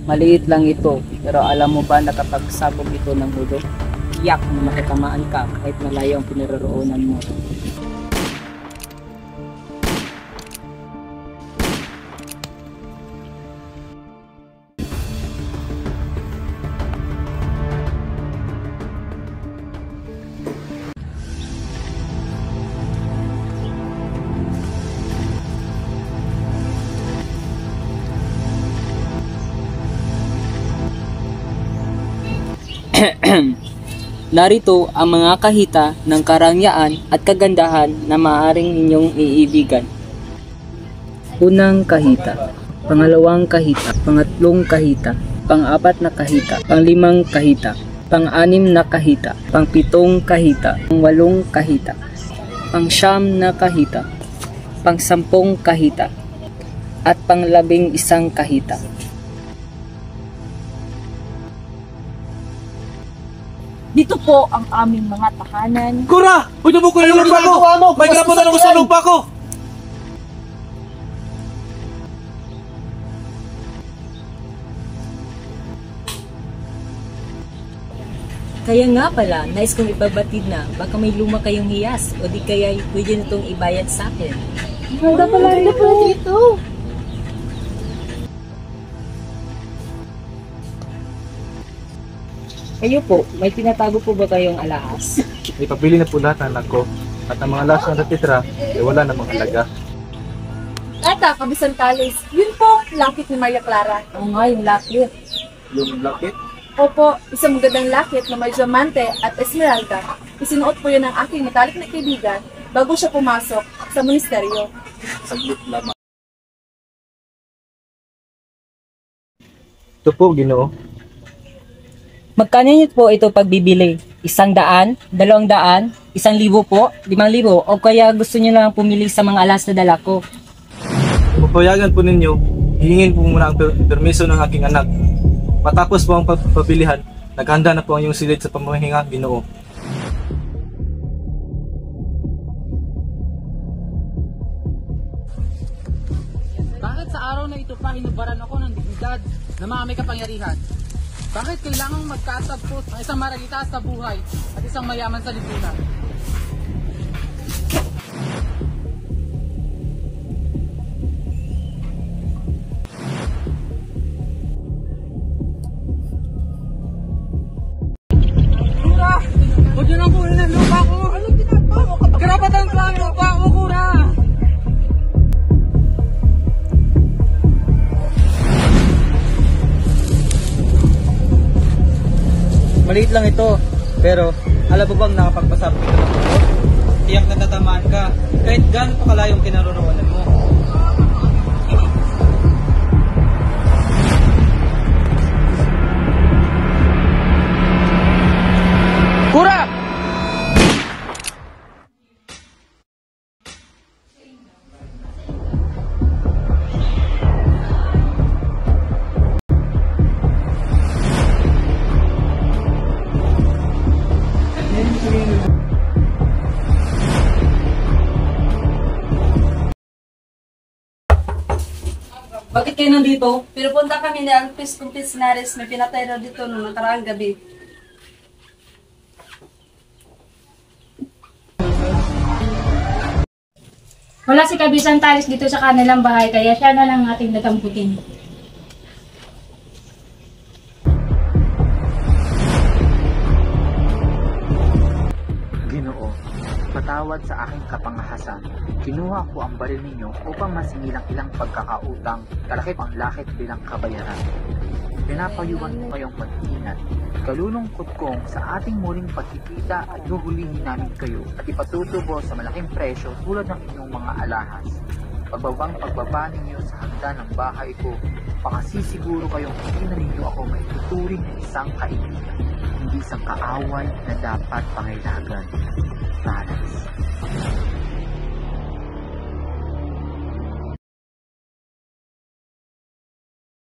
Maliit lang ito, pero alam mo ba na kapag sabog ito ng ulo, tiyak na makitamaan ka kahit malayo ang pinaroroonan mo. Narito ang mga kahita ng karangyaan at kagandahan na maaaring ninyong iibigan. Unang kahita, pangalawang kahita, pangatlong kahita, pang-apat na kahita, panglimang kahita, pang-anim na kahita, pang-pitong kahita, pang-walong kahita, pang-siyam na kahita, pang-sampung kahita, at pang-11 kahita. Dito po ang aming mga tahanan. Kura! Pwede mo ko yung lupa ko! May karaputan ako sa lupa ko! Kaya nga pala, nais kong ipabatid na baka may luma kayong hiyas o di kaya pwede na itong ibayad sa akin. Ganda pala dito. Kayo po, may tinatago po ba kayong alahas? May pabili na po lahat ng anak ko. At ang mga last na natitira, wala na mga halaga. Ata, Kabisan Talis. Yun po, lakit ni Maria Clara. Oo nga, yung lakit. Yung lakit? Opo, isang magandang lakit na may diamante at esmeralda. Isinuot po yun ng aking matalik na kaibigan bago siya pumasok sa ministeryo. Saglit lamang. Ito po, Ginoo. Magkano niyo po ito pagbibili? 100, 200, 1,000 po, 5,000 o kaya gusto niyo lang pumili sa mga alas na dala ko? Papayagan po ninyo, hihingin po muna ang permiso ng aking anak. Matapos po ang pabilihan, naghanda na po ang iyong silid sa pamahinga, Ginoo. Bakit sa araw na ito pa hinubaran ako ng dignidad na mga may kapangyarihan? Bakit kailangang magkatagpos ang isang maragitaas sa buhay at isang mayaman sa lipunan? Kura! Huwag niyo nang kunin ang lupa ko! Anong ginagawa mo? Karapatan ko ang lupa ko, Kura! Maliit lang ito, pero alam mo bang nakapagpasabog ito ng ulo? Tiyak na tatamaan ka, kahit gaano pa kalayong kinaroroonan mo. Kura! Bakit kayo nandito? Pinupunta kami ni Alpes Kumpisnares, may pinatay raw dito noong nakaraang gabi. Wala si Kabisan Talis dito sa kanilang bahay, kaya siya na lang ating nagamputin. Ginoo, patawad sa aking kapangahasan. Kinuha ko ang baril ninyo upang masingil ang ilang pagkakautang, kalakip ang lakit bilang kabayaran. Pinapayuhan ko kayong mag-ingat. Kalulungkot kong sa ating muling pagkikita at huhulihin namin kayo at ipatutubo sa malaking presyo tulad ng inyong mga alahas. Pagbaba ninyo sa hagdan ng bahay ko, pakasisiguro kayong hindi na ninyo ako maituturing ng isang kaibigan, hindi isang kaaway na dapat pangailagan. Talas.